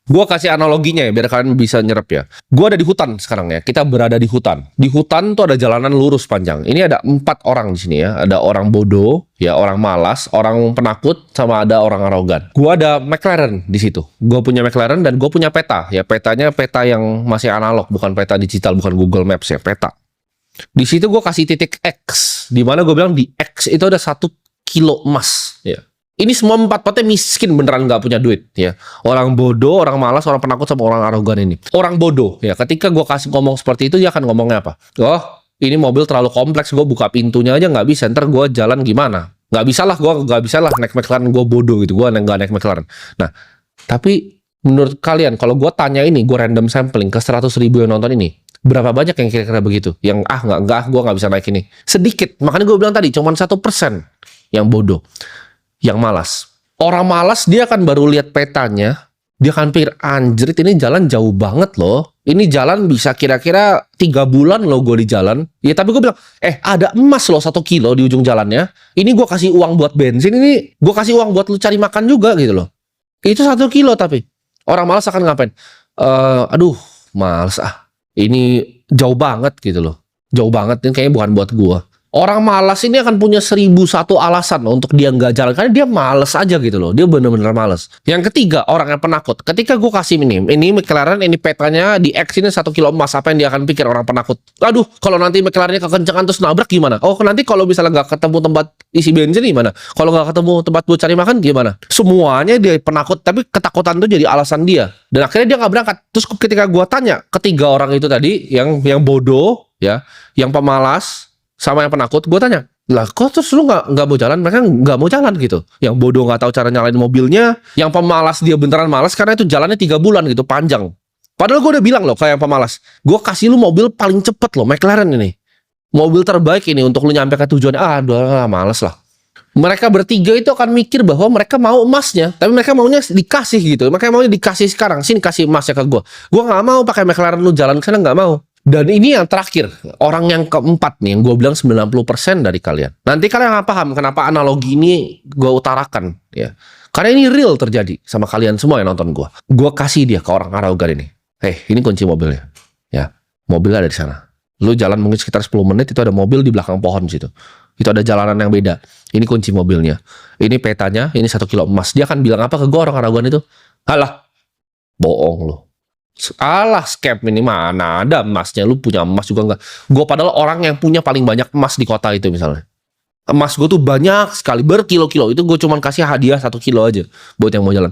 Gua kasih analoginya ya biar kalian bisa nyerap ya. Gua ada di hutan sekarang ya. Kita berada di hutan. Di hutan tuh ada jalanan lurus panjang. Ini ada 4 orang di sini ya. Ada orang bodoh, ya orang malas, orang penakut, sama ada orang arogan. Gua ada McLaren di situ. Gua punya McLaren dan gua punya peta. Ya petanya peta yang masih analog, bukan peta digital, bukan Google Maps ya, peta. Di situ gua kasih titik X, di mana gua bilang di X itu ada 1 kilo emas. Ya. Ini semua 4-4-nya miskin beneran nggak punya duit ya. Orang bodoh, orang malas, orang penakut, sama orang arogan ini. Orang bodoh ya. Ketika gue kasih ngomong seperti itu, dia akan ngomongnya apa? Oh, ini mobil terlalu kompleks, gue buka pintunya aja nggak bisa. Ntar gue jalan gimana? Nggak bisa lah, gue nggak bisa lah naik McLaren, gue bodoh gitu. Gue nggak naik McLaren. Nah, tapi menurut kalian, kalau gue tanya ini, gue random sampling ke 100.000 yang nonton ini, berapa banyak yang kira-kira begitu? Yang gue nggak bisa naik ini. Sedikit. Makanya gue bilang tadi, cuma 1% yang bodoh. Yang malas. Orang malas dia akan baru lihat petanya, dia akan pikir, anjrit ini jalan jauh banget loh. Ini jalan bisa kira-kira 3 bulan loh gue di jalan. Ya tapi gue bilang, ada emas loh 1 kilo di ujung jalannya. Ini gue kasih uang buat bensin, ini gue kasih uang buat lu cari makan juga gitu loh. Itu 1 kilo tapi. Orang malas akan ngapain? Aduh, malas ah. Ini jauh banget gitu loh. Jauh banget, ini kayaknya bukan buat gue. Orang malas ini akan punya 1001 alasan loh untuk dia nggak jalan. Karena dia malas aja gitu loh. Dia bener-bener malas. Yang ketiga, orang yang penakut. Ketika gue kasih ini McLaren, ini petanya di X ini 1 kilo emas. Apa yang dia akan pikir orang penakut? Aduh, kalau nanti McLarennya kekencangan terus nabrak gimana? Oh, nanti kalau misalnya nggak ketemu tempat isi bensin gimana? Kalau nggak ketemu tempat buat cari makan gimana? Semuanya dia penakut. Tapi ketakutan itu jadi alasan dia. Dan akhirnya dia nggak berangkat. Terus ketika gue tanya, ketiga orang itu tadi, yang bodoh, ya, yang pemalas, sama yang penakut, gue tanya, lah kok terus lu nggak mau jalan? Mereka nggak mau jalan gitu. Yang bodoh nggak tahu cara nyalain mobilnya, yang pemalas dia beneran malas karena itu jalannya 3 bulan gitu, panjang. Padahal gue udah bilang loh kayak yang pemalas, gue kasih lu mobil paling cepet loh, McLaren ini, mobil terbaik ini untuk lu nyampe ke tujuan. Udah malas lah. Mereka bertiga itu akan mikir bahwa mereka mau emasnya, tapi mereka maunya dikasih gitu. Mereka maunya dikasih sekarang, sini kasih emasnya ke gue. Gue nggak mau pakai McLaren lu jalan ke sana, nggak mau. Dan ini yang terakhir, orang yang keempat nih, yang gue bilang 90% dari kalian. Nanti kalian nggak paham kenapa analogi ini gue utarakan, ya. Karena ini real terjadi sama kalian semua yang nonton gue. Gue kasih dia ke orang arogan ini. Ini kunci mobilnya. Ya, mobilnya ada di sana. Lu jalan mungkin sekitar 10 menit, itu ada mobil di belakang pohon situ. Itu ada jalanan yang beda. Ini kunci mobilnya. Ini petanya, ini 1 kilo emas. Dia akan bilang apa ke gue orang arogan itu? Halah, bohong lu. Alah, scam ini mana ada emasnya, lu punya emas juga enggak. Gue padahal orang yang punya paling banyak emas di kota itu misalnya. Emas gue tuh banyak sekali, berkilo-kilo. Itu gue cuman kasih hadiah 1 kilo aja buat yang mau jalan.